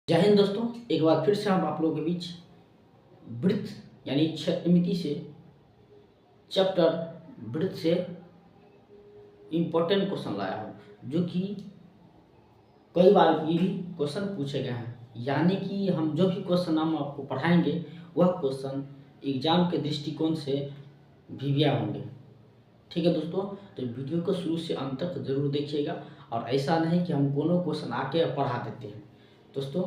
जय हिंद दोस्तों। एक बार फिर से हम आप लोगों के बीच वृत्त यानी क्षेत्रमिति से चैप्टर वृत्त से इम्पोर्टेंट क्वेश्चन लाया हूँ, जो कि कई बार ये भी क्वेश्चन पूछे गए हैं। यानी कि हम जो भी क्वेश्चन हम आपको पढ़ाएंगे वह क्वेश्चन एग्जाम के दृष्टिकोण से भिविया होंगे। ठीक है दोस्तों, तो वीडियो को शुरू से अंत तक जरूर देखिएगा। और ऐसा नहीं कि हम कोनो क्वेश्चन आके पढ़ा देते हैं। दोस्तों,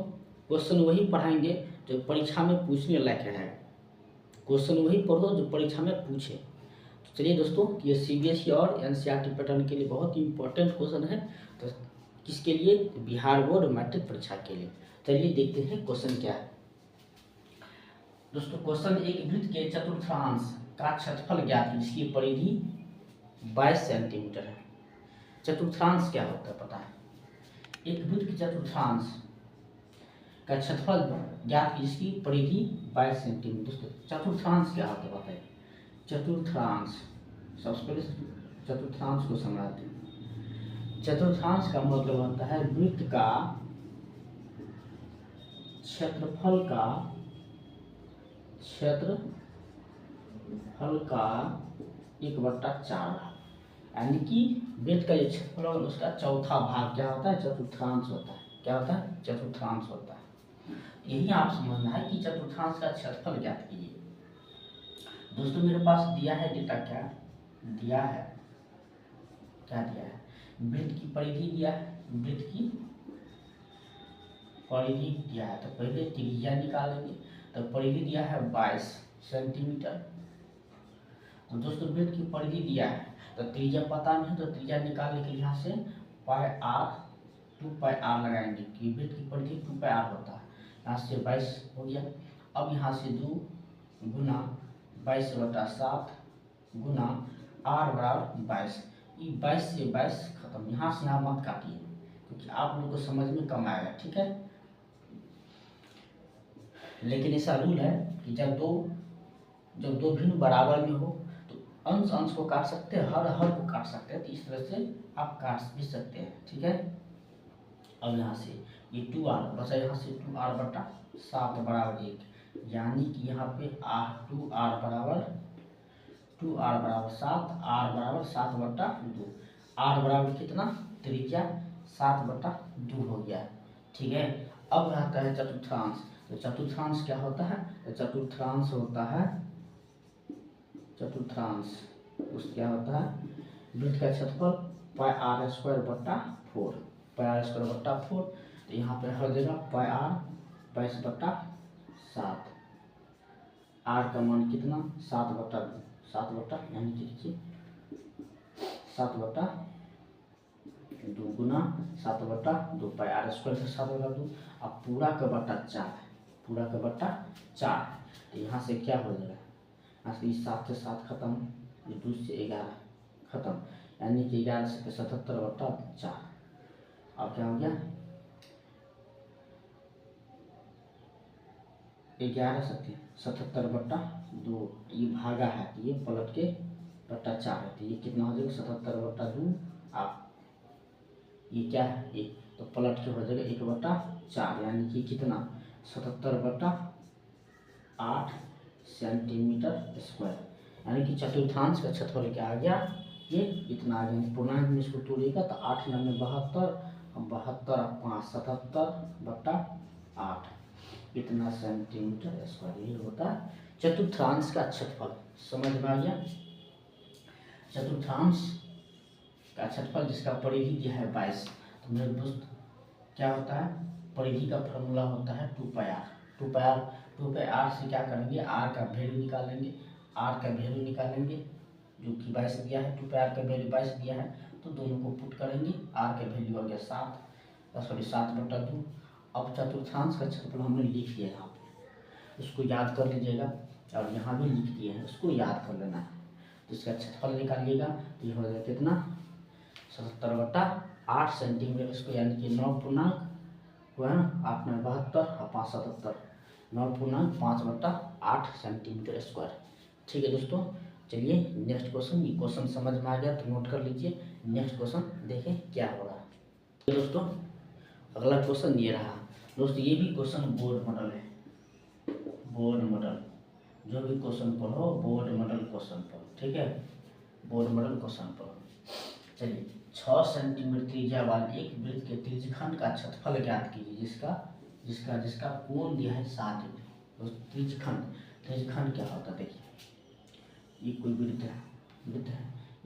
क्वेश्चन वही पढ़ाएंगे जो परीक्षा में पूछने लायक है। क्वेश्चन वही पढ़ो जो परीक्षा में पूछे। तो चलिए दोस्तों, ये सीबीएसई और एनसीईआरटी पैटर्न के लिए बहुत ही इंपॉर्टेंट क्वेश्चन है। तो किसके लिए? बिहार बोर्ड मैट्रिक परीक्षा के लिए। चलिए देखते हैं क्वेश्चन क्या है। दोस्तों, क्वेश्चन एक वृत्त के चतुर्थांश का क्षेत्रफल ज्ञात है, जिसकी परिधि 22 सेंटीमीटर है। चतुर्थांश क्या होता है पता है? एक वृत्त के चतुर्थांश का क्षेत्रफल ज्ञात की जिसकी परिधि 22 सेंटीमीटर। दोस्तों, चतुर्थांश क्या होता है बताइए? चतुर्थांश, सबसे पहले चतुर्थांश को समझाते हैं। चतुर्थांश का मतलब होता है वृत्त का क्षेत्रफल का 1/4, यानी कि वृत्त का जो क्षेत्रफल है उसका चौथा भाग क्या होता है? चतुर्थांश होता है। क्या होता है? चतुर्थांश होता है। यही आप समझना है कि चतुर्थांश का क्षेत्रफल ज्ञात कीजिए। दोस्तों, मेरे पास दिया है डेटा, क्या दिया है? क्या दिया है? वृत्त की परिधि दिया है। वृत्त की परिधि दिया है तो पहले त्रिज्या निकालेंगे। तो परिधि दिया है 22 सेंटीमीटर। तो दोस्तों, वृत्त की परिधि दिया है तो त्रिज्या पता नहीं, तो त्रिज्या निकालने के लिए यहाँ से पाई आर 2 पाई आर लगाएंगे कि वृत्त की परिधि 2 पाई आर होता है। यहाँ से 22 हो गया। अब यहाँ से 2 गुना 22/7 गुना आर बराबर 22। ये 22 से 22 खत्म। यहाँ से यहाँ मत काटिए क्योंकि आप लोगों को समझ में कम आएगा। ठीक है, लेकिन ऐसा रूल है कि जब दो भिन्न बराबर में हो तो अंश अंश को काट सकते हैं, हर हर को काट सकते हैं। तो इस तरह से आप काट भी सकते हैं। ठीक है, अब यहाँ से ये 2r बचा, यहाँ से 2r/7 बराबर 1, यानी कि यहाँ पे 2r बराबर 7, r बराबर 7/2। r बराबर कितना? त्रिज्या 7/2 हो गया। ठीक है, अब आता है चतुर्थांश। तो चतुर्थांश क्या होता है? तो चतुर्थांश होता है उस क्या होता है? वृत्त का क्षेत्रफल πr²/4, πr²/4। तो यहाँ पे हर जगह πr 22/7, r का मान कितना? 7/2 यानी कि देखिए 7/2 गुना 7/2 πr² से 7/2। अब पूरा का बटा 4 है, पूरा का बटा 4। तो यहाँ से क्या हो जाएगा? यहाँ से 7 से 7 खत्म, ये 2 से 11 खत्म, यानी कि 11 से 77/4। अब क्या हो गया? 11 से 77/2। ये भागा है तो ये पलट के बटा 4 है, तो ये कितना हो जाएगा? 77/2। आप ये क्या है? ये तो पलट के हो जाएगा 1/4, यानी कि कितना? 77/8 सेंटीमीटर स्क्वायर। यानी कि चतुर्थांश का क्षेत्रफल क्या आ गया? ये इतना आ गया। पूर्णांक में इसको तोड़िएगा तो 8 9 72, 72 और 5 77/8, इतना सेंटीमीटर स्क्वायर। ये होता है चतुर्थांश का क्षेत्रफल। समझ में आ गया? चतुर्थांश का क्षेत्रफल जिसका परिधि दिया है 22। तो मेरे दोस्त, क्या होता है? परिधि का फॉर्मूला होता है 2 पाई आर। 2 पाई आर से क्या करेंगे? आर का वैल्यू निकालेंगे। आर का वैल्यू निकालेंगे जो कि 22 दिया है। 2 पाई आर का वैल्यू 22 दिया है, तो दोनों को पुट करेंगे। आर का वैल्यू हो गया 7/2। अब चतुर्थांश का क्षेत्रफल हमने लिख दिया यहाँ पे, उसको याद कर लीजिएगा। और यहाँ भी लिख दिए हैं, उसको याद कर लेना है। तो इसका क्षेत्रफल निकालिएगा तो ये हो जाएगा कितना? 77/8 सेंटीमीटर स्क्वायर, यानी कि 9 पूर्णांक हुआ है ना, 8 9 72 और 5 77, 9.5/8 सेंटीमीटर स्क्वायर। ठीक है दोस्तों, चलिए नेक्स्ट क्वेश्चन। ये क्वेश्चन समझ में आ गया तो नोट कर लीजिए। नेक्स्ट क्वेश्चन देखें क्या हो रहा है। दोस्तों, अगला क्वेश्चन ये रहा दोस्तों, ये भी क्वेश्चन बोर्ड मॉडल है, बोर्ड मॉडल। जो भी क्वेश्चन पढ़ो बोर्ड मॉडल क्वेश्चन पढ़ो, ठीक है, बोर्ड मॉडल क्वेश्चन पढ़ो। चलिए, 6 सेंटीमीटर त्रिज्या वाले एक वृत्त के त्रिज्यखंड का क्षेत्रफल ज्ञात कीजिए जिसका जिसका जिसका कोण दिया है 60 डिग्री। दोस्तों त्रिज्यखंड क्या होता है देखिए, ये कोई वृत्त है,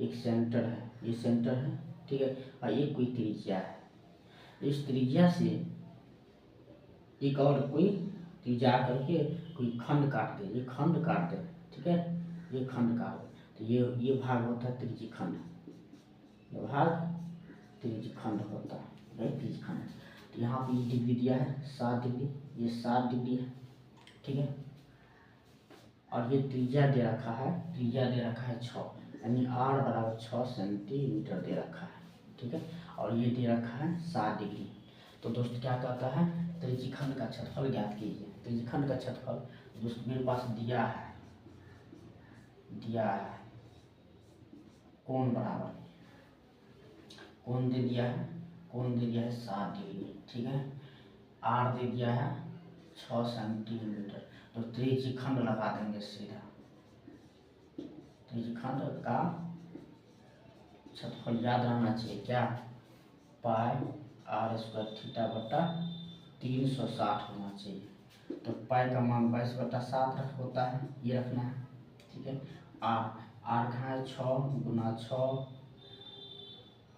एक सेंटर है, ये सेंटर है, ठीक है, और ये कोई त्रिज्या है। इस त्रिज्या से एक और कोई त्रिज्या करके कोई खंड काट दे, ये खंड काट दे, ठीक है, ये खंड काट दे, तो ये भाग होता है त्रिज्यखंड, ये भाग त्रिज्यखंड होता है, त्रिज्यखंड। तो यहाँ पे ये डिग्री दिया है 7 डिग्री, ये 7 डिग्री है, ठीक है, और ये त्रिज्या दे रखा है, 6, यानी r बराबर 6 सेंटीमीटर दे रखा है, ठीक है, और ये दे रखा है 7 डिग्री। तो दोस्त क्या कहता है, त्रिज्यखंड का क्षेत्रफल ज्ञात कीजिए। त्रिज्यखंड का क्षेत्रफल दोस्त मेरे पास दिया है कोण बराबर, कोण दे दिया है 7 डिग्री, ठीक है, r दे दिया है 6 सेंटीमीटर। तो त्रिज्यखंड लगा देंगे सीधा, त्रिज्यखंड का क्षेत्रफल याद रहना चाहिए क्या, पाई r² थीटा बटा 360 होना चाहिए। तो पाई का मान 22/7 होता है, ये रखना है, ठीक है। r कहाँ है, 6 गुना 6,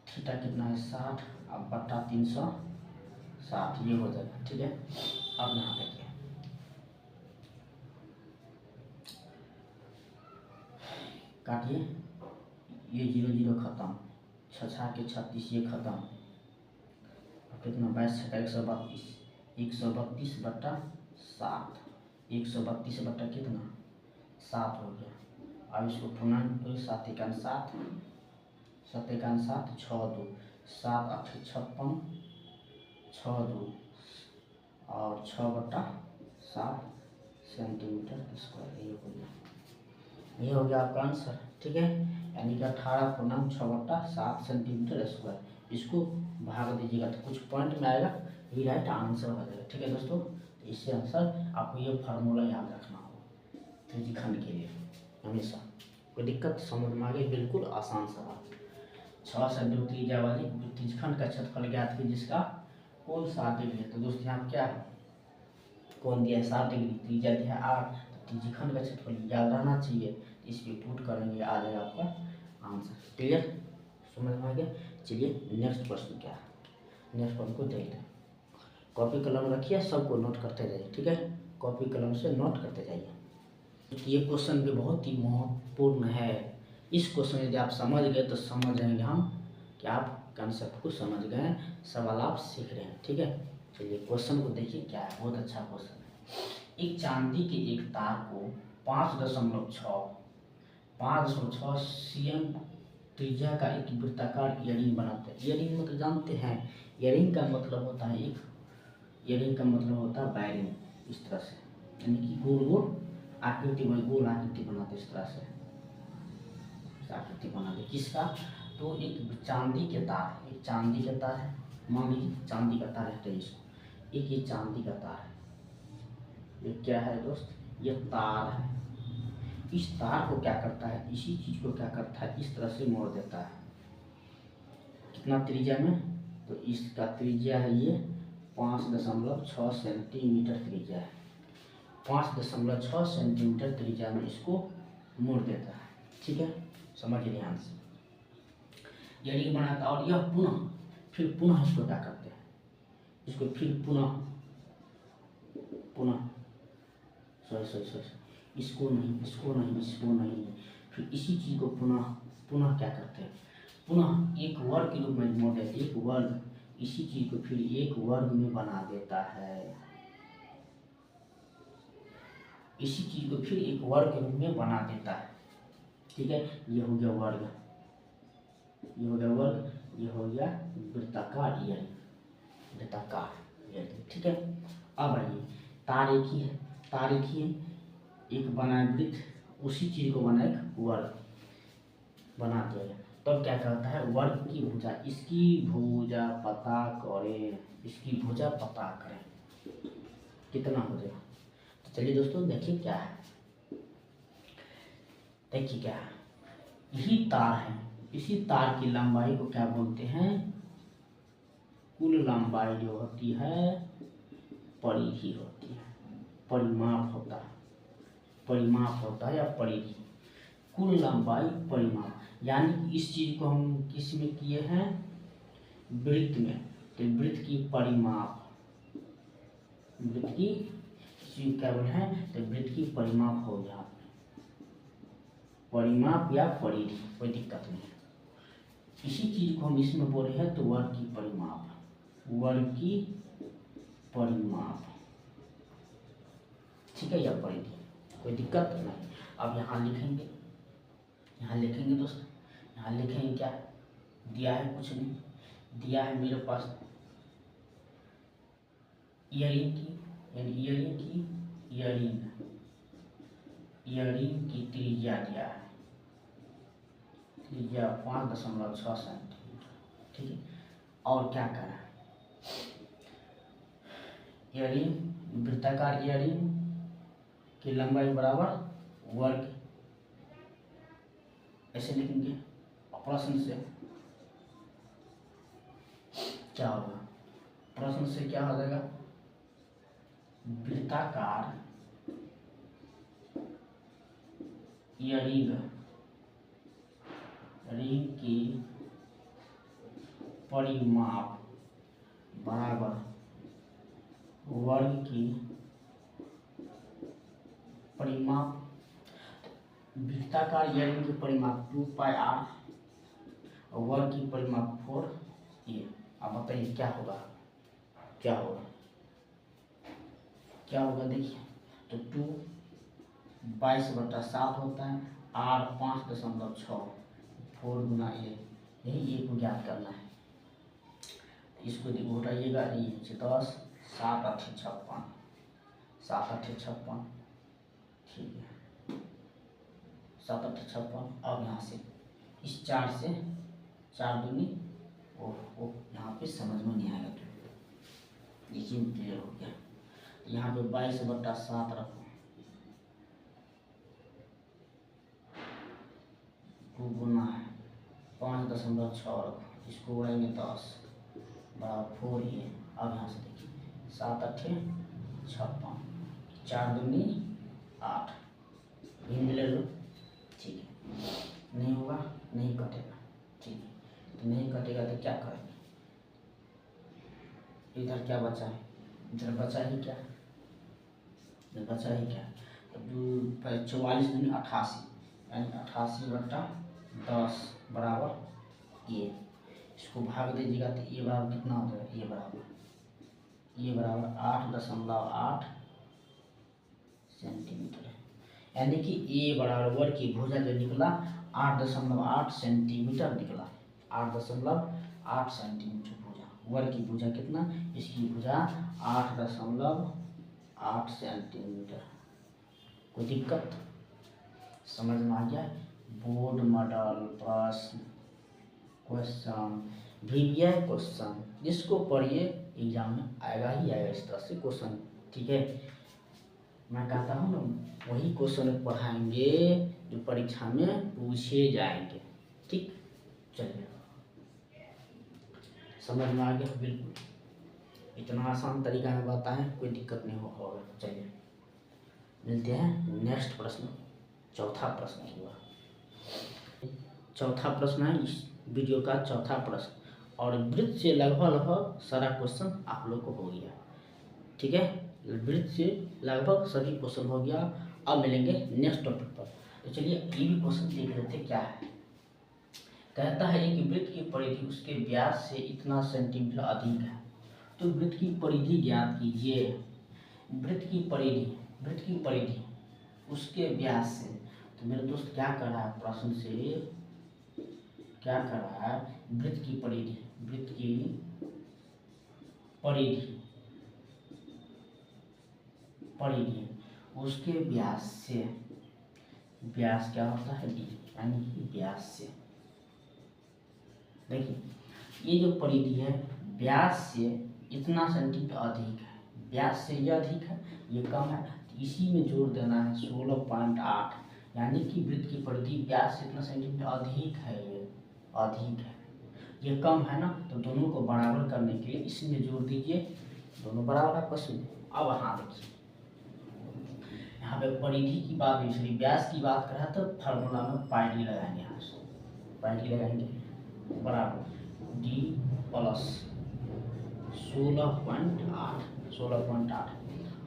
थीटा कितना है 60, अब बटा 360, ये हो जाएगा, ठीक है। अब यहाँ देखिए, काटिए, ये 0 0 खत्म, 6 के 36, ये खत्म, कितना 22 132 बटा 7, 132 बटा कितना 7 हो गया। अब इसको पुनः 7 एकान 7, 7 एकान 7, 6 2 7 8 56, 6 2 और 6 बटा 7 सेंटीमीटर स्क्वायर, ये हो गया, ये हो गया आपका आंसर, ठीक है, यानी कि 18/6/7 सेंटीमीटर स्क्वायर। इसको भाग दीजिएगा तो कुछ पॉइंट में आएगा, ये राइट आंसर हो जाएगा, ठीक है दोस्तों। तो इससे आंसर आपको ये फार्मूला याद रखना होगा त्रिज्यखंड के लिए हमेशा। कोई दिक्कत समझ में आ गई, बिल्कुल आसान सवाल। 6 सेंटीमीटर त्रिज्या वाली त्रिज्यखंड का क्षेत्रफल ज्ञात कीजिए जिसका कोण 7 डिग्री है। तो दोस्तों यहाँ क्या है, कोण दिया है 7 डिग्री, त्रिज्या दिया है 8, तो त्रिज्यखंड का क्षेत्रफल याद रहना चाहिए। इस पे पुट करेंगे, आ जाएगा आपका आंसर। क्लियर, समझ में आ गया। चलिए नेक्स्ट प्रश्न क्या है, नेक्स्ट प्रश्न को देखते हैं। कॉपी कलम रखिए, सबको नोट करते जाइए, ठीक है, कॉपी कलम से नोट करते जाइए। ये क्वेश्चन भी बहुत ही महत्वपूर्ण है। इस क्वेश्चन यदि आप समझ गए तो समझ जाएंगे हम कि आप कंसेप्ट को समझ गए, सवाल आप सीख रहे हैं, ठीक है। चलिए क्वेश्चन को देखिए क्या है, बहुत अच्छा क्वेश्चन है। एक चांदी के एक तार को 5.6 cm त्रिज्या का एक वृत्ताकार इयररिंग बनाते हैं। इयररिंग मतलब जानते हैं, इयररिंग का मतलब होता है वायरिंग, इस तरह से, यानी कि गोल गोल आकृति बनाते, इस तरह से आकृति बनाते। किसका, तो एक चांदी के तार है, मान लीजिए चांदी का तार है, तो इसको एक ये चांदी का तार है, ये क्या है दोस्त, ये तार है। इस तार को क्या करता है, इसी चीज को क्या करता है, इस तरह से मोड़ देता है। कितना त्रिज्या में, तो इसका त्रिज्या है ये 5.6 सेंटीमीटर त्रिज्या है। 5.6 सेंटीमीटर त्रिज्या में इसको मोड़ देता है, ठीक है, समझिए ध्यान से। इयररिंग बनाता, और यह पुनः इसको क्या करते हैं, इसको फिर पुनः इसको नहीं, फिर इसी चीज को पुनः क्या करते हैं, पुनः एक वर्ग के रूप में मोड़ देते, एक वर्ग, इसी चीज को फिर एक वर्ग में बना देता है, इसी चीज को फिर एक वर्ग के रूप में बना देता है, ठीक है। ये हो गया वर्ग, ये हो गया वृत्ताकार इयररिंग, ठीक है। अब आइए, तार एक ही है, एक बनाए वृत्त, उसी चीज को बना एक वर्ग बना दिया गया। तब क्या कहता है, वर्ग की भुजा, इसकी भुजा पता करें, इसकी भुजा पता करें कितना हो जाएगा। तो चलिए दोस्तों देखिए क्या है, देखिए क्या है, यही तार है, इसी तार की लंबाई को क्या बोलते हैं, कुल लंबाई जो होती है परिधि होती है, परिमाप होता है, परिमाप होता है या परिधि, कुल लंबाई परिमाप। यानी कि इस चीज को हम किस में किए हैं, वृत्त में, तो वृत्त की परिमाप, वृत्त की क्या बोले हैं, तो वृत्त की परिमाप हो गया, परिमाप या परिधि, कोई दिक्कत नहीं है। इसी चीज को हम इसमें बोले हैं तो वर्ग की परिमाप, वर्ग की परिमाप, ठीक है, या परिधि, कोई दिक्कत नहीं। अब यहाँ लिखेंगे, यहाँ लिखेंगे दोस्तों, यहाँ लिखेंगे क्या, दिया है कुछ नहीं, दिया है मेरे पास ईयरिंग की, यानी ईयरिंग की, ईयरिंग की त्रिज्या दिया है, त्रिज्या 5.6 सेंटीमीटर, ठीक है। और क्या करें, ईयरिंग, वृत्ताकार ईयरिंग की लंबाई बराबर वर्ग, ऐसे लिखेंगे। प्रश्न से क्या होगा, प्रश्न से क्या हो जाएगा, वृत्ताकार ईयरिंग, रिंग की परिमाप बराबर वर्ग की परिमाप, वृत्ताकार ईयरिंग की परिमाप 2πr और वर्ग की परिमाप 4a। अब बताइए क्या होगा, क्या होगा, क्या होगा, देखिए तो 2 22/7 होता है, r 5.6, 4 गुना a, यही a को ज्ञात करना है। इसको घटाइएगा, ये 10, 7 8 56, 7 8 56, ठीक है, 7 8 56। अब यहाँ से इस 4 से 4 दूनी, ओह यहाँ पे समझ में नहीं आएगा, तो देखिए क्लियर हो गया। यहाँ पे 22/7 रखो, 2 गुना है 5.6 रखो, इसको उड़ाएंगे 10 बराबर 4 ही है। अब यहाँ से देखिए 7 8 56, 4 दूनी 8, भी मिले लो, ठीक है, नहीं होगा, नहीं कटेगा, ठीक है, तो नहीं कटेगा तो क्या करेंगे, इधर क्या बचा है, इधर बचा ही क्या, इधर बचा ही क्या, तो 44 दूनी 88, यानी 88/10 बराबर ए, इसको भाग दीजिएगा तो ए बराबर कितना हो जाएगा, ए बराबर 8.8 सेंटीमीटर है। यानी कि ए बराबर वर्ग की भुजा जो निकला 8.8 सेंटीमीटर निकला, 8.8 सेंटीमीटर भुजा, वर्ग की भुजा कितना, इसकी भुजा 8.8 सेंटीमीटर। कोई दिक्कत, समझ में आ गया। बोर्ड मॉडल प्रश्न, क्वेश्चन, प्रीवियस क्वेश्चन, जिसको पढ़िए एग्जाम में आएगा ही आएगा इस तरह से क्वेश्चन, ठीक है। मैं कहता हूँ ना वही क्वेश्चन पढ़ाएंगे जो परीक्षा में पूछे जाएंगे, ठीक। चलिए समझ में आ गया, बिल्कुल इतना आसान तरीका में बताएं, कोई दिक्कत नहीं होगा। चलिए मिलते हैं नेक्स्ट प्रश्न, चौथा प्रश्न हुआ, चौथा प्रश्न है इस वीडियो का चौथा प्रश्न, और वृत्त से लगभग सारा क्वेश्चन आप लोग को हो गया, ठीक है, वृत्त से लगभग सभी क्वेश्चन हो गया। अब मिलेंगे नेक्स्ट टॉपिक पर। तो चलिए ये भी क्वेश्चन देख लेते क्या है। कहता है कि वृत्त की परिधि उसके व्यास से इतना सेंटीमीटर अधिक है, तो वृत्त की परिधि ज्ञात कीजिए। वृत्त की परिधि उसके व्यास से, तो मेरे दोस्त क्या कर रहा है, प्रश्न से क्या कर रहा है, वृत्त की परिधि उसके व्यास से, व्यास क्या होता है डी, यानी कि व्यास से देखिए ये जो परिधि है व्यास से इतना सेंटीमीटर अधिक है, व्यास से ये अधिक है, ये कम है, तो इसी में जोड़ देना है 16.8, यानी कि वृत्त की परिधि व्यास से इतना सेंटीमीटर अधिक है, ये अधिक है, ये कम है ना, तो दोनों को बराबर करने के लिए इसमें जोड़ दीजिए, दोनों बराबर आपस में। अब यहाँ देखिए यहाँ पे परिधि की बात इसलिए व्यास की बात कर रहा है तो फार्मूला में पाई डी लगाएंगे, यहाँ से पाई डी लगाएंगे बराबर डी प्लस 16.8।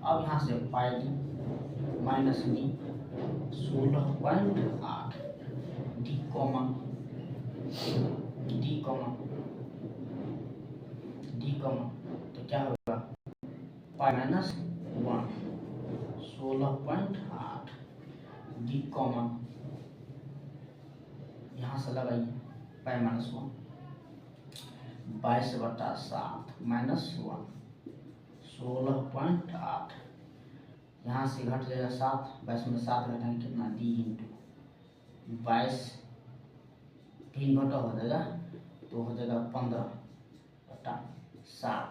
अब यहाँ से pi D minus D 16.8, D common, तो क्या होगा पाई माइनस 1 16.8, डी कॉमन यहाँ से लगाइए पाई माइनस 1 22/7 माइनस 1 16.8, यहाँ से घट जाएगा 7, 22 में 7 घटाएंगे कितना डी इंटू 22 3 घंटा हो जाएगा तो हो जाएगा 15/7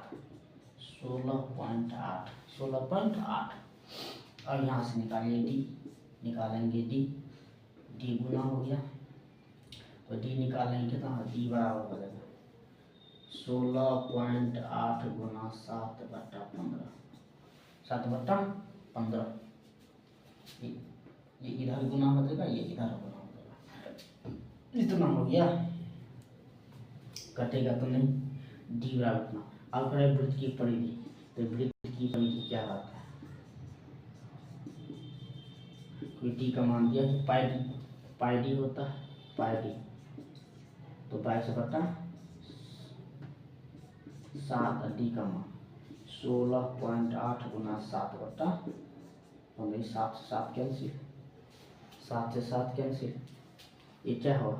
16.8। और यहाँ से निकालिए डी, निकालेंगे डी, डी गुना हो गया तो डी निकालेंगे तो डी बराबर हो जाएगा 16.8 गुना 7/15, 7/15, ये इधर गुना हो जाएगा, ये इधर गुना हो जाएगा, इतना हो गया, कटेगा तो नहीं, डी बराबर इतना। अब करें वृत्त की परिधि, तो वृत्त की परिधि क्या आता है, कोई डी का मान दिया है, पाई डी होता है, पाई डी तो 22/7, डी का मान 16.8 गुना 7/15, 7 से 7 कैंसिल, 7 से 7 कैंसिल, ये क्या हो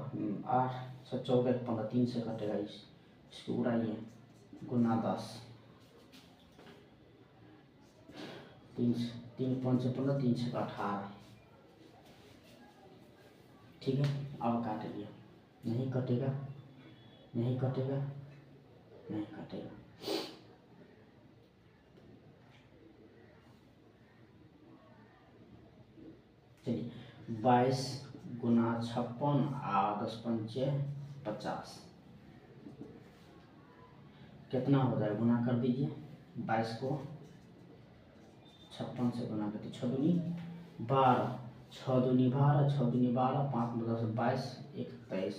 8 से 14 15 3 से कटेगा, इसको उड़ाइए गुना 10, 3 5 से 15 3 से 18, ठीक है। अब काट लिया, नहीं कटेगा, नहीं कटेगा, नहीं कटेगा, चलिए 22 गुना 56 और 10 पंचे 50, कितना हो जाएगा, गुना कर दीजिए, 22 को 56 से गुना करते 6 दूनी 12, 6 दूनी 12, 6 दूनी 12, 5 10 22 21,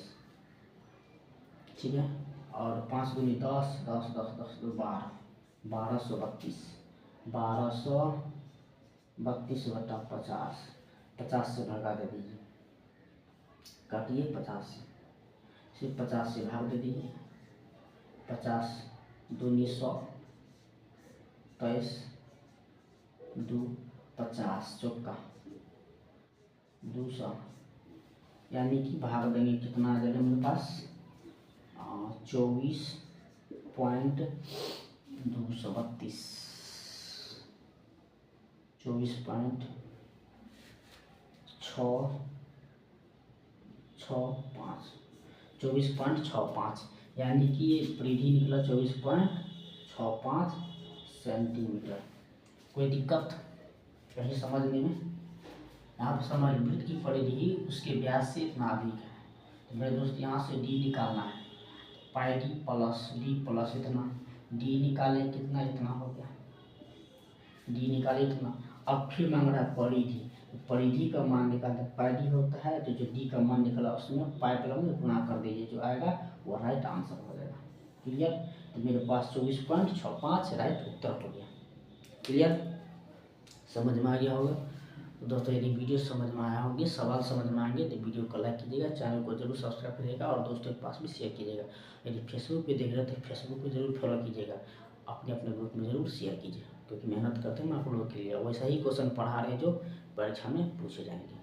ठीक है। और 5 दूनी 10, 10 10 10 2 12, 1232, 1232/50, 50 से भगा दे दीजिए, काटिए 50 से, सिर्फ 50 से भाग दे दीजिए, 50 दूनी 100, 23 2 50 चौका 200, यानी कि भाग देंगे कितना आ जाएगा मेरे पास 24.232, 24.65, यानी कि ये परिधि निकला 24.65 सेंटीमीटर। कोई दिक्कत कहीं समझने में, यहाँ पर हमारी वृत्त की परिधि उसके व्यास से इतना अधिक है, तो मेरे दोस्त यहाँ से डी निकालना है, पाई डी प्लस डी प्लस इतना, डी निकाले कितना, इतना हो गया, डी निकाले इतना। अब फिर मांग रहा है परिधि, परिधि का मान निकालते पाई डी होता है, तो जो डी का मान निकला उसमें पाई में गुना कर दीजिए, जो आएगा वो राइट आंसर हो जाएगा। क्लियर, तो मेरे पास 24.65 राइट उत्तर हो गया। क्लियर, समझ में आ गया होगा। तो दोस्तों यदि वीडियो समझ में आया होगी, सवाल समझ में आएंगे तो वीडियो को लाइक कीजिएगा, चैनल को जरूर सब्सक्राइब करिएगा और दोस्तों के पास भी शेयर कीजिएगा। यदि फेसबुक पे देख रहे हैं तो फेसबुक पे जरूर फॉलो कीजिएगा, अपने अपने ग्रुप में जरूर शेयर कीजिए, क्योंकि मेहनत करते हैं आप लोगों के लिए। वैसा ही क्वेश्चन पढ़ा रहे हैं जो परीक्षा में पूछे जाएंगे।